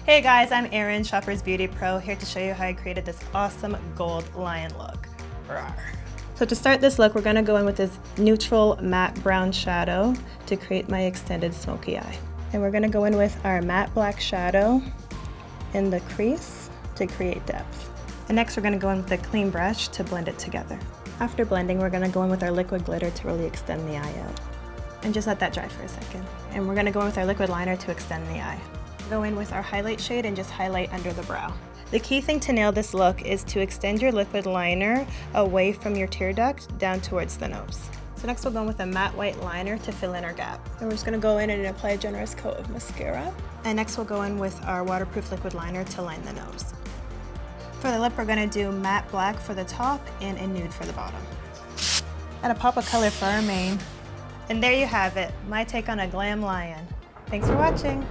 Hey guys, I'm Erin, Shopper's Beauty Pro, here to show you how I created this awesome gold lion look. Rawr. So to start this look, we're going to go in with this neutral matte brown shadow to create my extended smoky eye. And we're going to go in with our matte black shadow in the crease to create depth. And next we're going to go in with a clean brush to blend it together. After blending, we're going to go in with our liquid glitter to really extend the eye out. And just let that dry for a second. And we're going to go in with our liquid liner to extend the eye. Go in with our highlight shade and just highlight under the brow. The key thing to nail this look is to extend your liquid liner away from your tear duct down towards the nose. So next we'll go in with a matte white liner to fill in our gap. And we're just going to go in and apply a generous coat of mascara. And next we'll go in with our waterproof liquid liner to line the nose. For the lip, we're going to do matte black for the top and a nude for the bottom. And a pop of color for our mane. And there you have it, my take on a glam lion. Thanks for watching.